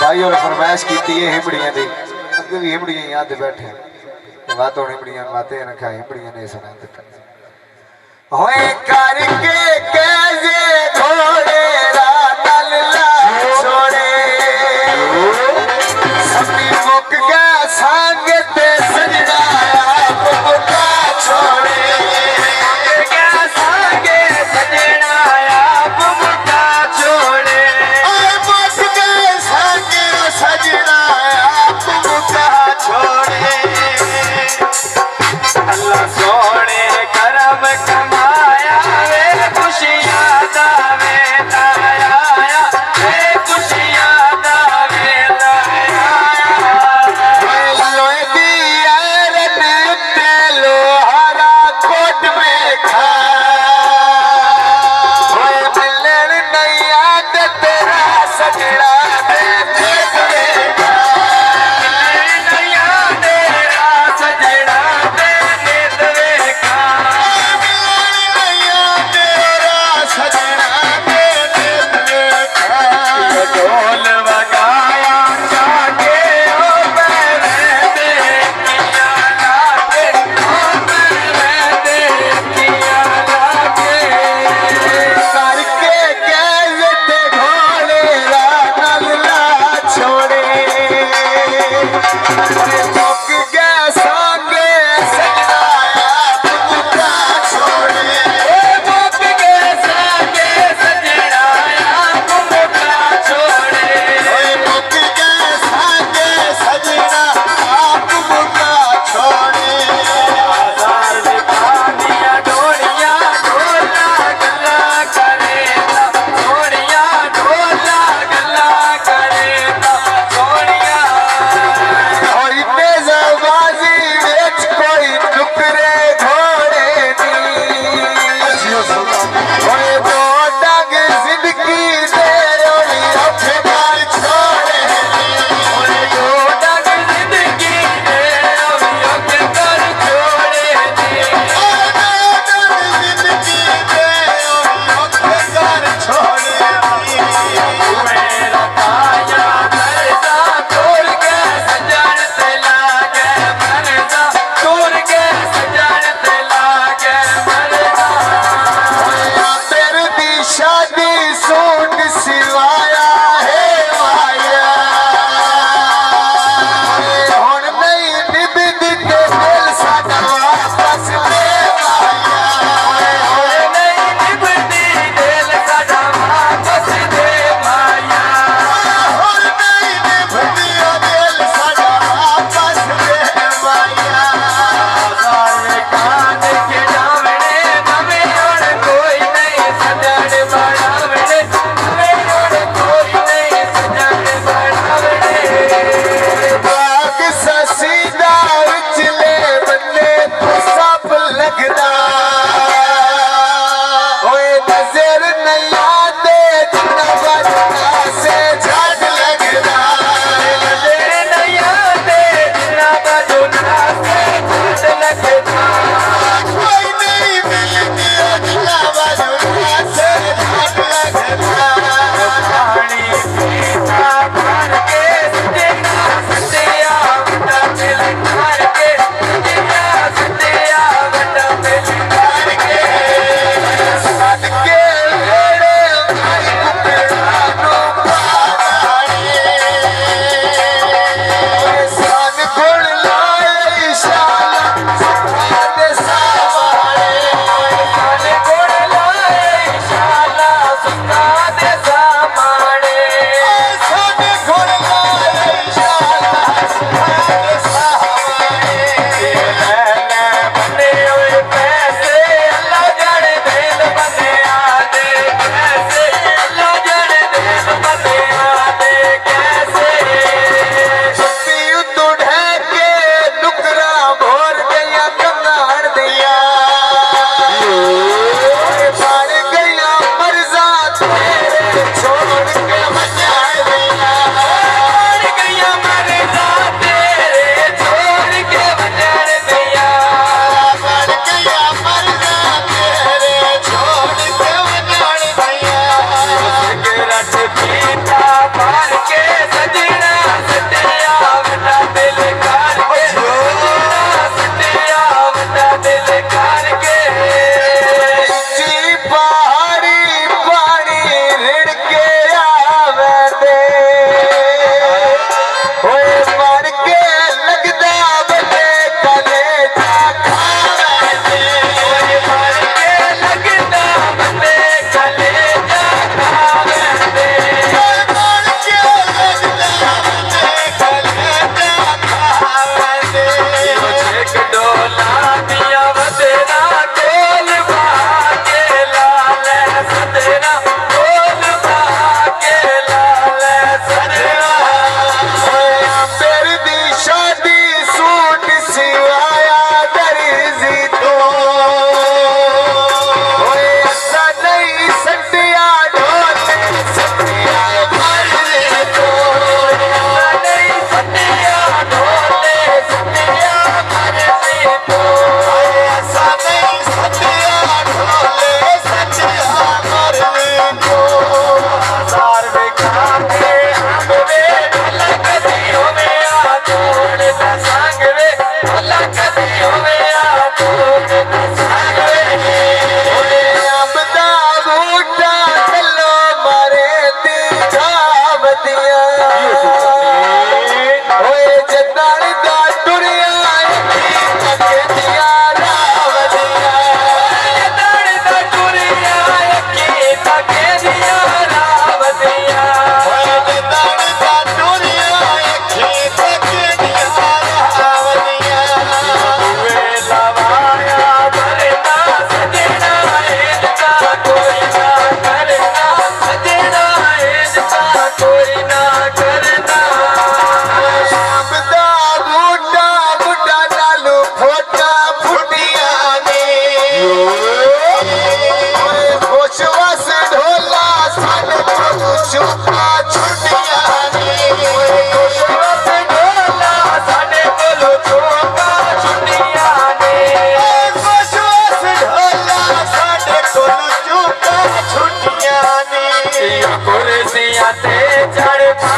भाई और फरमाइश की हिमड़िया की अगे भी हिमड़िया याद बैठे बात होनी हिमड़िया बातें रखा हिमड़िया ने सुना होए करके कैसे घोड़े रातल ला छोड़े सभी मुक गया संग ते सजना मुका छोड़े क्या संगे सजना मुका छोड़े मुक गए संग सजना मुका छोड़े अल्लाह सोने करम कमाया वे खुशियां दावे लाया वे खुशियां दावे लाया लोए दिया रन तेलो हरा कोट में खा होए मिलन नहीं याद तेरा सजड़ा पीता भर के सजना वदिया ओए जदड़ दा टुरिया अखे दिया रावदिया जदड़ दा टुरिया अखे दिया रावदिया ओए जदड़ दा टुरिया अखे दिया रावदिया वे लवाया भरना सजना इनका कोई ना करना सजना इनका कोई ना करना शाम दा बूटा बूटा नालू फोटा फुटिया ने खुश वस ढोला साडे कोलू चुका छुटिया ने खुश वस ढोला साडे कोलू चुका छुटिया ने खुश वस ढोला साडे कोलू चुका छुटिया ने कुर्सियां ते चढ़ पा